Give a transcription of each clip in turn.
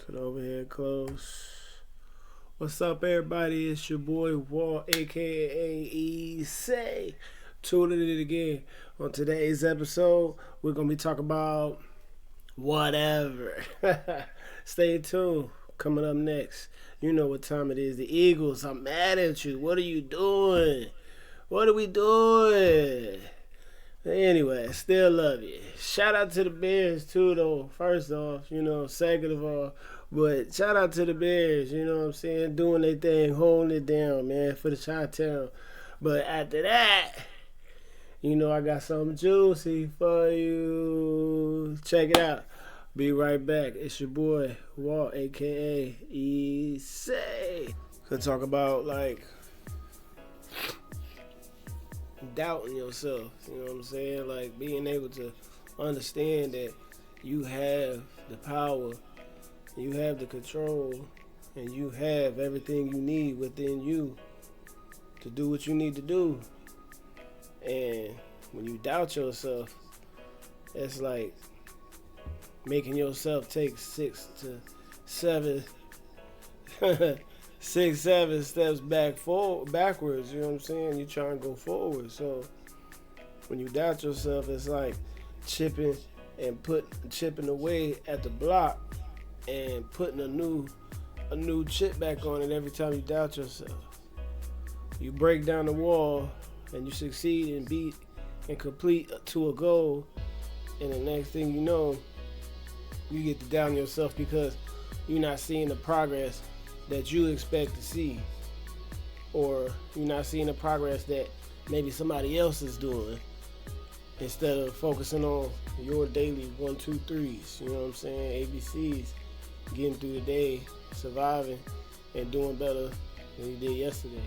Sit over here close. What's up, everybody? It's your boy Walt, aka Say. Tuning in again. On today's episode, we're gonna be talking about whatever. Stay tuned. Coming up next, you know what time it is. The Eagles. I'm mad at you. What are you doing? What are we doing? Anyway, still love you. Shout out to the Bears too, though. First off, second of all, but shout out to the Bears. You know what I'm saying? Doing their thing, holding it down, man, for the Chi-Town. But after that, I got something juicy for you. Check it out. Be right back. It's your boy Walt, aka Say. Could talk about doubting yourself, you know what I'm saying? Like being able to understand that you have the power, you have the control, and you have everything you need within you to do what you need to do. And when you doubt yourself, it's like making yourself take 6, 7 steps backwards, you know what I'm saying? You try and go forward. So when you doubt yourself, it's like chipping away at the block and putting a new chip back on it every time you doubt yourself. You break down the wall and you succeed and beat and complete to a goal, and the next thing you know, you get to doubt yourself because you're not seeing the progress that you expect to see, or you're not seeing the progress that maybe somebody else is doing, instead of focusing on your daily 1, 2, 3s, you know what I'm saying, ABCs, getting through the day, surviving, and doing better than you did yesterday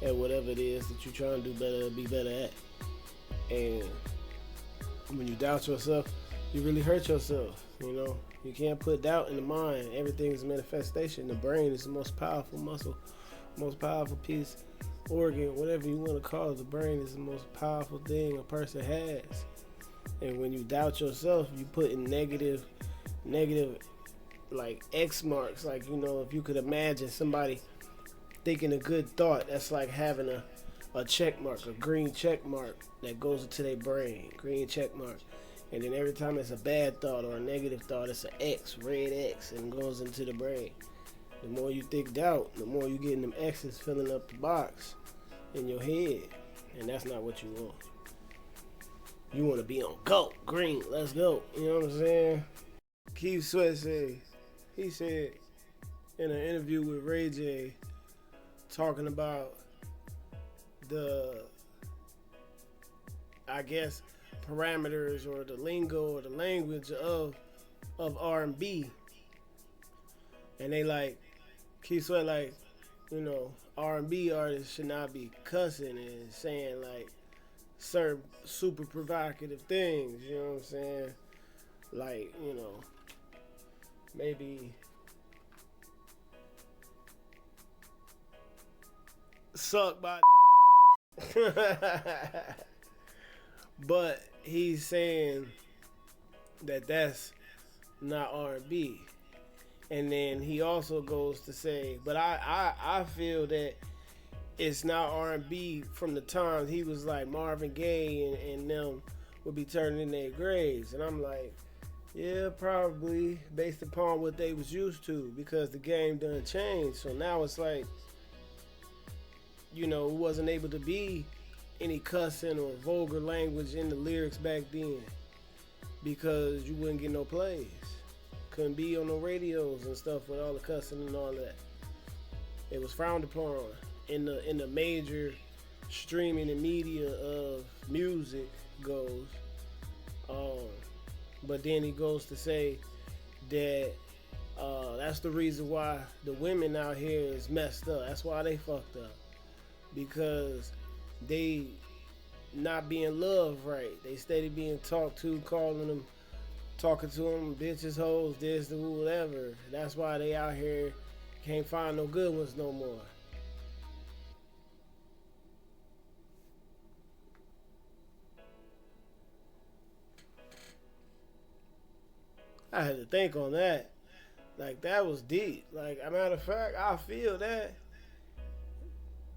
at whatever it is that you're trying to do better, be better at. And when you doubt yourself, you really hurt yourself, You can't put doubt in the mind. Everything is manifestation. The brain is the most powerful muscle, most powerful piece, organ, whatever you want to call it. The brain is the most powerful thing a person has. And when you doubt yourself, you put in negative, like X marks. Like, if you could imagine somebody thinking a good thought, that's like having a check mark, a green check mark that goes into their brain. Green check mark. And then every time it's a bad thought or a negative thought, it's an X, red X, and goes into the brain. The more you think doubt, the more you getting them X's filling up the box in your head. And that's not what you want. You want to be on go, green, let's go. You know what I'm saying? Keith Sweat he said in an interview with Ray J, talking about the, I guess, parameters or the lingo or the language of R&B, and they Keith Sweat R&B artists should not be cussing and saying certain super provocative things, you know what I'm saying? Maybe suck by but he's saying that that's not R&B. And then he also goes to say, but I feel that it's not R&B from the time he was like Marvin Gaye and them would be turning in their graves. And I'm like, yeah, probably based upon what they was used to, because the game done changed. So now it's like, it wasn't able to be any cussing or vulgar language in the lyrics back then, because you wouldn't get no plays. Couldn't be on no radios and stuff with all the cussing and all that. It was frowned upon in the major streaming and media of music goes. But then he goes to say that that's the reason why the women out here is messed up. That's why they fucked up, because they not being loved right. They steady being talked to, talking to them, bitches, hoes, this, whatever. That's why they out here can't find no good ones no more. I had to think on that. Like that was deep. Like a matter of fact, I feel that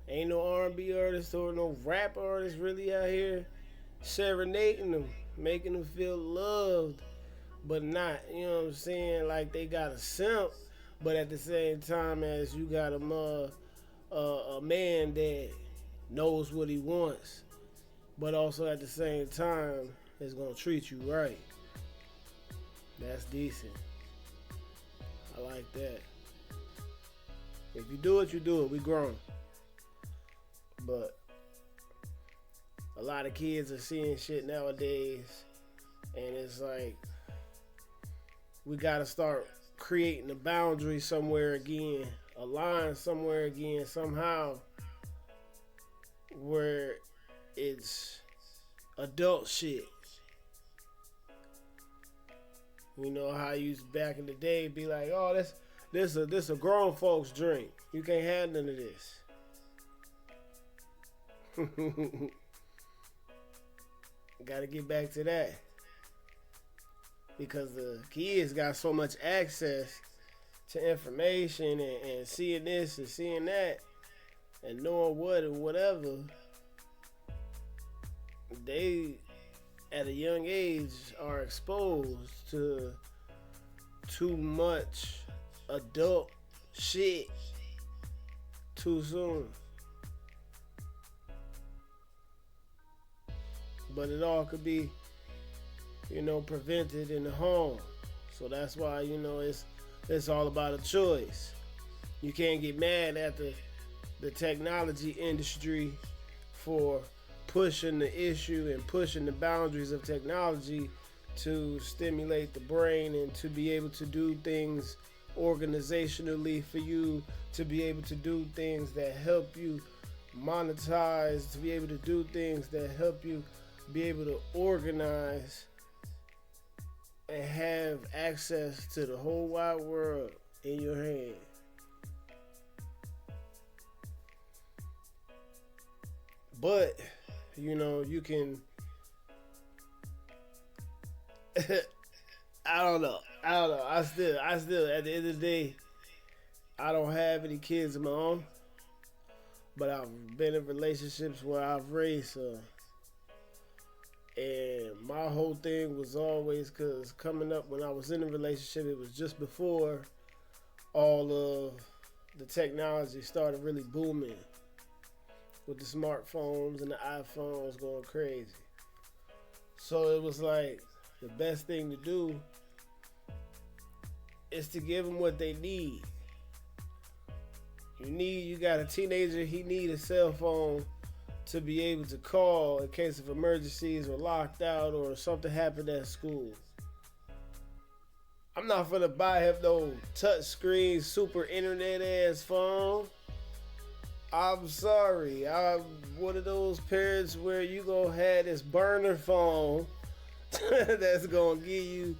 ain't no R&B artist or no rap artist really out here serenading them, making them feel loved, but not. You know what I'm saying? Like they got a simp, but at the same time as you got a man that knows what he wants, but also at the same time is gonna treat you right. That's decent. I like that. If you do it, you do it. We grown. But a lot of kids are seeing shit nowadays, and it's like we gotta start creating a boundary somewhere again, a line somewhere again, somehow, where it's adult shit. You know how you used back in the day be like, oh, this a grown folks drink. You can't have none of this. Gotta get back to that. Because the kids got so much access to information and seeing this and seeing that and knowing what and whatever. They at a young age are exposed to too much adult shit too soon. But it all could be, prevented in the home. So that's why, it's all about a choice. You can't get mad at the technology industry for pushing the issue and pushing the boundaries of technology to stimulate the brain and to be able to do things organizationally for you, to be able to do things that help you monetize, to be able to do things that help you be able to organize and have access to the whole wide world in your hand. But you can I don't know. I still at the end of the day, I don't have any kids of my own, but I've been in relationships where I've raised and my whole thing was always, because coming up when I was in a relationship, it was just before all of the technology started really booming with the smartphones and the iPhones going crazy. So it was like the best thing to do is to give them what they need. You got a teenager, he need a cell phone to be able to call in case of emergencies or locked out or something happened at school. I'm not gonna buy him no touch screen, super internet ass phone. I'm sorry. I'm one of those parents where you gonna have this burner phone that's gonna give you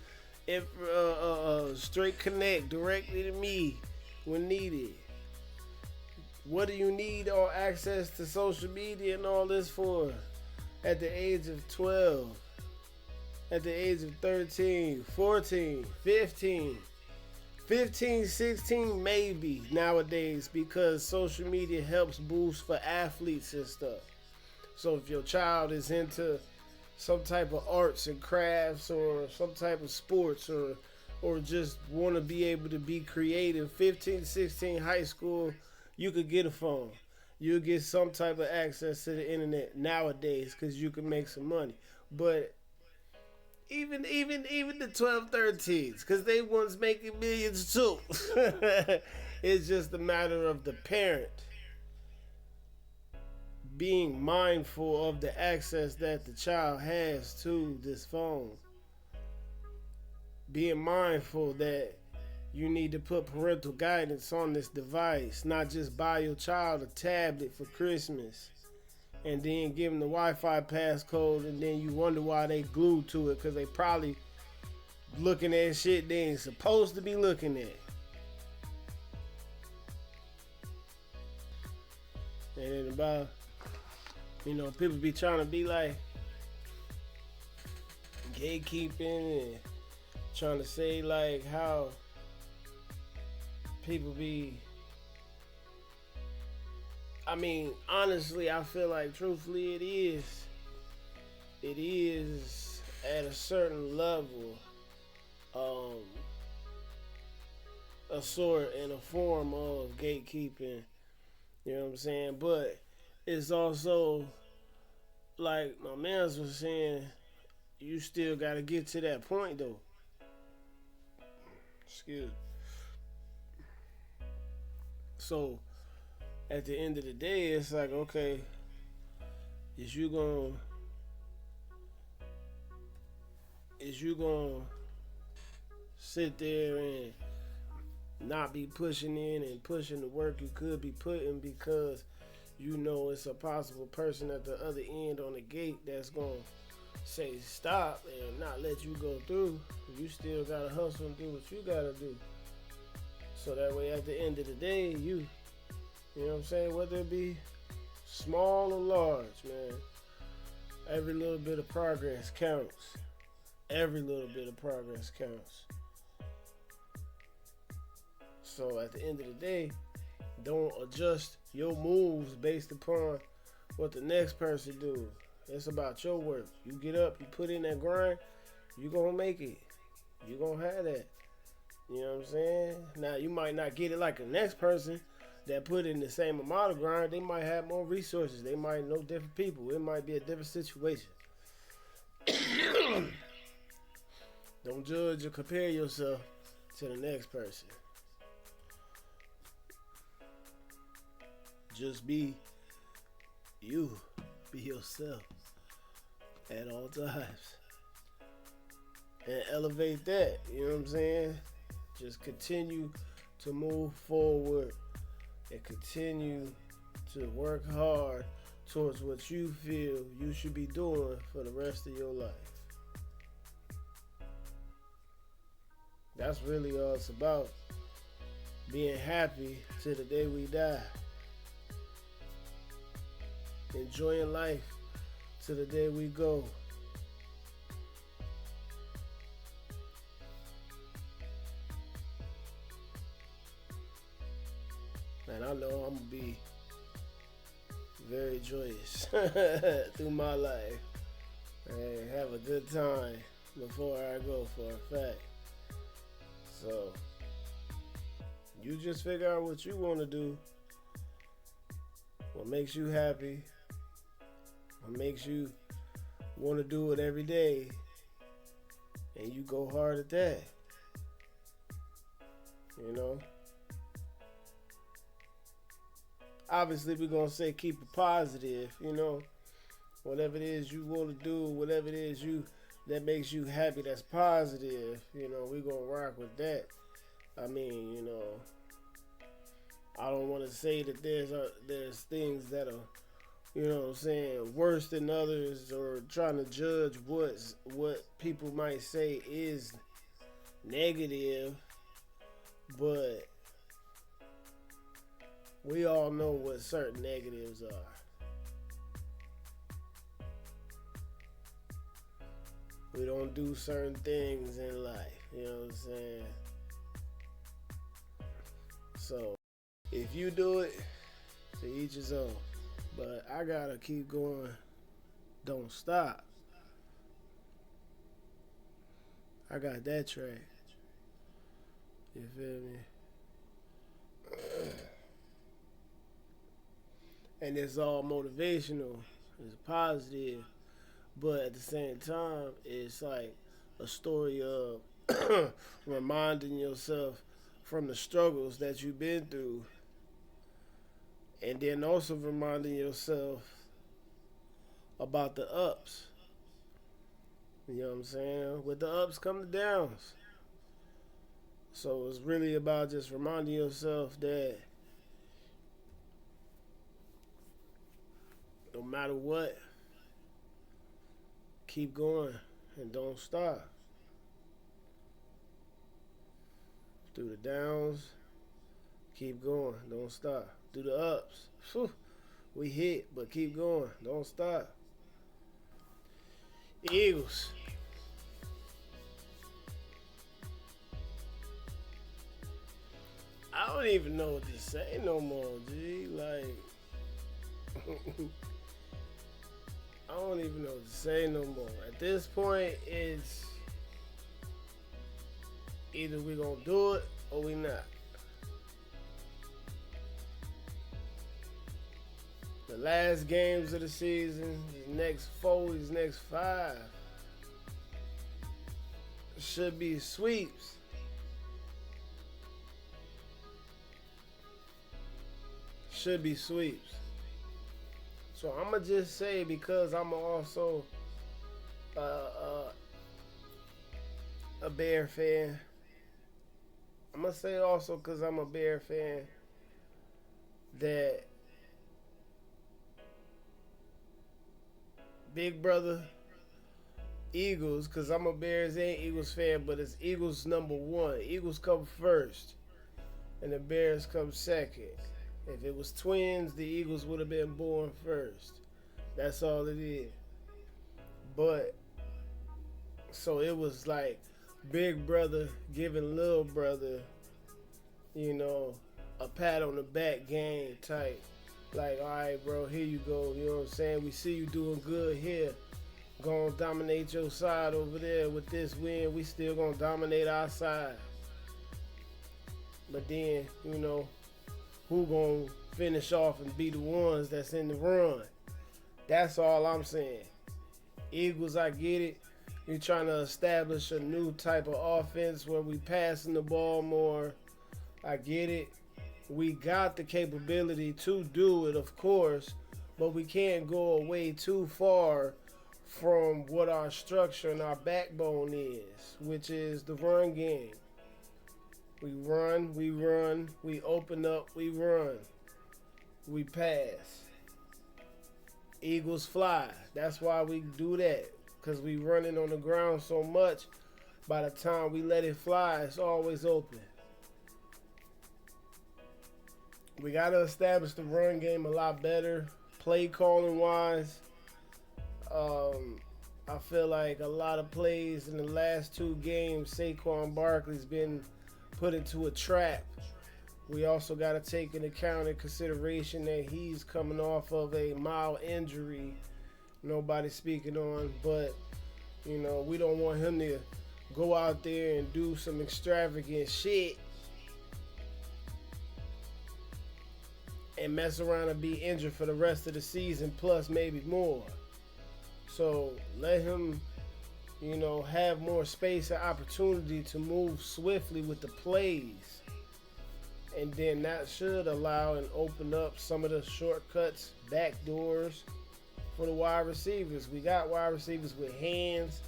straight connect directly to me when needed. What do you need all access to social media and all this for? At the age of 12, at the age of 13, 14, 15, 16 maybe nowadays, because social media helps boost for athletes and stuff. So if your child is into some type of arts and crafts or some type of sports or just want to be able to be creative, 15, 16, high school, you could get a phone. You'll get some type of access to the internet nowadays because you can make some money. But even the 12, 13s, because they once making millions too. It's just a matter of the parent being mindful of the access that the child has to this phone. Being mindful that you need to put parental guidance on this device, not just buy your child a tablet for Christmas and then give them the Wi-Fi passcode and then you wonder why they glued to it, because they probably looking at shit they ain't supposed to be looking at. And about, people be trying to be like gatekeeping and trying to say like how people be. I mean, honestly, I feel like truthfully, it is. It is at a certain level, um, a sort and a form of gatekeeping. You know what I'm saying? But it's also like my man's was saying, you still got to get to that point though. Excuse. So at the end of the day, it's like, okay, is you gonna is you gonna sit there and not be pushing in and pushing the work you could be putting because you know it's a possible person at the other end on the gate that's gonna say stop and not let you go through. You still gotta hustle and do what you gotta do. So that way at the end of the day, you know what I'm saying, whether it be small or large, man, every little bit of progress counts. Every little bit of progress counts. So at the end of the day, don't adjust your moves based upon what the next person do. It's about your work. You get up, you put in that grind, you gonna make it. You gonna have that. You know what I'm saying? Now you might not get it like the next person that put in the same amount of grind. They might have more resources. They might know different people. It might be a different situation. Don't judge or compare yourself to the next person. Just be you. Be yourself at all times. And elevate that. You know what I'm saying? Just continue to move forward and continue to work hard towards what you feel you should be doing for the rest of your life. That's really all it's about. Being happy till the day we die. Enjoying life till the day we go. And I know I'm gonna be very joyous through my life and have a good time before I go, for a fact. So you just figure out what you want to do, what makes you happy, what makes you want to do it every day, and you go hard at that. You know? Obviously, we're going to say keep it positive, you know? Whatever it is you want to do, whatever it is that makes you happy, that's positive, you know, we're going to rock with that. I mean, you know, I don't want to say that there's things that are, you know what I'm saying, worse than others, or trying to judge what people might say is negative, but we all know what certain negatives are. We don't do certain things in life, you know what I'm saying? So, if you do it, to each his own. But I gotta keep going. Don't stop. I got that track. You feel me? And it's all motivational. It's positive. But at the same time, it's like a story of reminding yourself from the struggles that you've been through. And then also reminding yourself about the ups. You know what I'm saying? With the ups come the downs. So it's really about just reminding yourself that no matter what, keep going and don't stop. Through the downs, keep going, don't stop. Through the ups, whew, we hit, but keep going, don't stop. Eagles. I don't don't even know what to say no more, G. Like, I don't even know what to say no more. At this point, it's either we gonna do it or we not. The last games of the season, these next four, these next five, should be sweeps. Should be sweeps. So I'm gonna just say because I'm also uh, uh, a Bear fan. I'm gonna say also because I'm a Bear fan that Big Brother Eagles, because I'm a Bears and Eagles fan, but it's Eagles number one. Eagles come first, and the Bears come second. If it was twins, the Eagles would have been born first. That's all it is. But so it was like Big Brother giving Little Brother, you know, a pat on the back game type. Like, all right, bro, here you go. You know what I'm saying? We see you doing good here. Gonna dominate your side over there with this win. We still gonna dominate our side. But then, you know, who gonna finish off and be the ones that's in the run? That's all I'm saying. Eagles, I get it. You're trying to establish a new type of offense where we passing the ball more. I get it. We got the capability to do it, of course, but we can't go away too far from what our structure and our backbone is, which is the run game. We open up, we run, we pass. Eagles fly. That's why we do that, because we running on the ground so much. By the time we let it fly, it's always open. We got to establish the run game a lot better. Play calling wise, I feel like a lot of plays in the last two games, Saquon Barkley's been put into a trap. We also got to take into account and consideration that he's coming off of a mild injury. Nobody's speaking on, but you know, we don't want him to go out there and do some extravagant shit and mess around and be injured for the rest of the season, plus maybe more. So let him, you know, have more space and opportunity to move swiftly with the plays. And then that should allow and open up some of the shortcuts, back doors for the wide receivers. We got wide receivers with hands.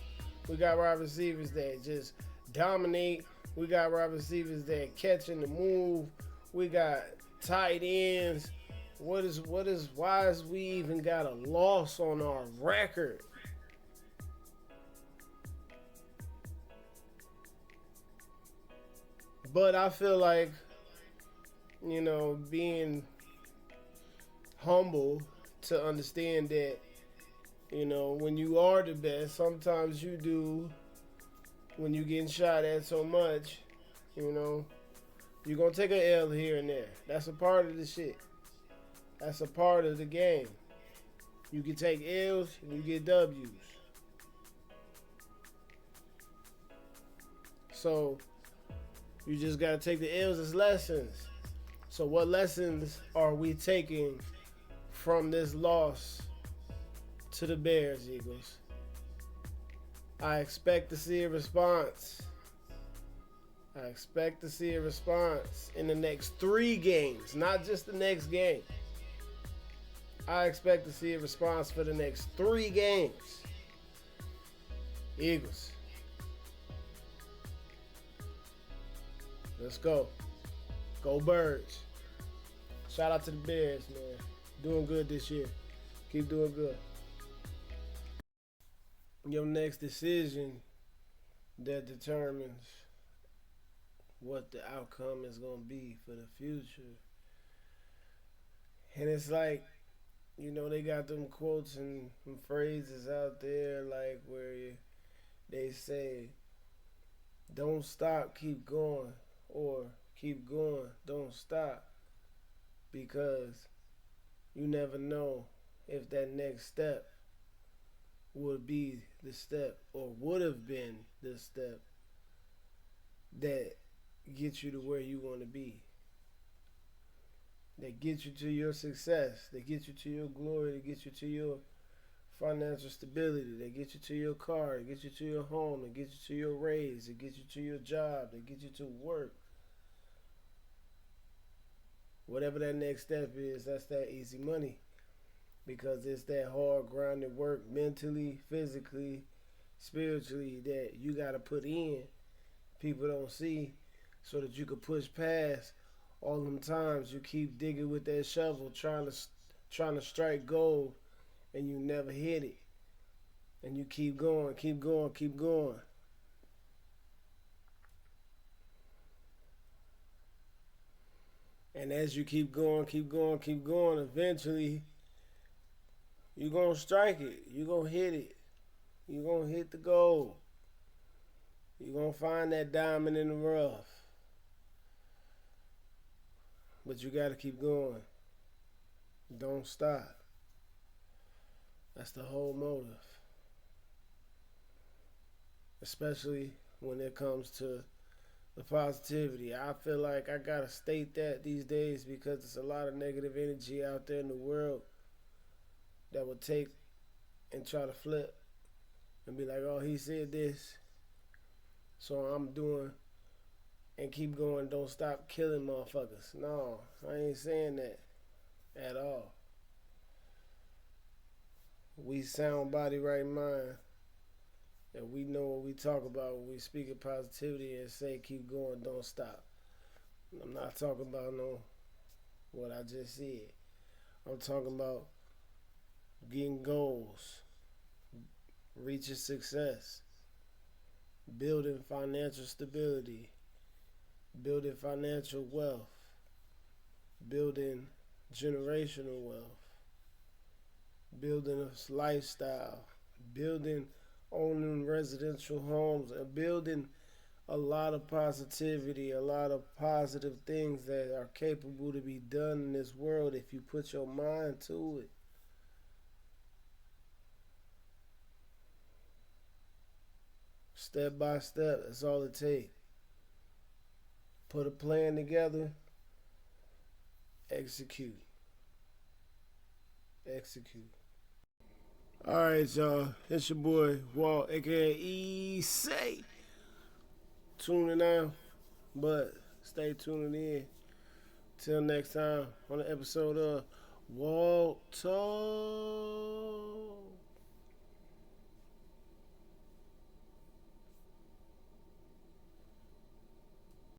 We got wide receivers that just dominate. We got wide receivers that catch in the move. We got tight ends. Why is we even got a loss on our record? But I feel like, you know, being humble to understand that, you know, when you are the best, sometimes you do, when you getting shot at so much, you know, you're going to take an L here and there. That's a part of the shit. That's a part of the game. You can take L's and you get W's. So you just got to take the L's as lessons. So what lessons are we taking from this loss to the Bears, Eagles? I expect to see a response. I expect to see a response in the next 3 games, not just the next game. I expect to see a response for the next 3 games. Eagles. Let's go. Go Birds. Shout out to the Bears, man. Doing good this year. Keep doing good. Your next decision that determines what the outcome is going to be for the future. And it's like, you know, they got them quotes and phrases out there like where they say, don't stop, keep going, or Keep going. Don't stop. Because you never know if that next step would be the step or would have been the step that gets you to where you want to be. That gets you to your success. That gets you to your glory. That gets you to your financial stability. That gets you to your car. That gets you to your home. That gets you to your raise. That gets you to your job. That gets you to work. Whatever that next step is, that's that easy money. Because it's that hard grinding work mentally, physically, spiritually that you got to put in. People don't see so that you can push past all them times you keep digging with that shovel trying to strike gold and you never hit it. And you keep going, keep going, keep going. And as you keep going, keep going, keep going, eventually you're going to strike it. You're going to hit it. You're going to hit the gold. You're going to find that diamond in the rough. But you got to keep going. Don't stop. That's the whole motive. Especially when it comes to the positivity. I feel like I got to state that these days because there's a lot of negative energy out there in the world that would take and try to flip and be like, oh, he said this, so I'm doing and keep going. Don't stop killing motherfuckers. No, I ain't saying that at all. We sound body, right mind, and we know what we talk about when we speak of positivity and say keep going, don't stop. I'm not talking about no what I just said. I'm talking about getting goals, reaching success, building financial stability, building financial wealth, building generational wealth, building a lifestyle, building owning residential homes, and building a lot of positivity, a lot of positive things that are capable to be done in this world if you put your mind to it. Step by step, that's all it takes. Put a plan together, execute. Execute. All right, y'all. It's your boy Walt, aka Say. Tuning out, but stay tuning in. Till next time on the episode of WalTalk.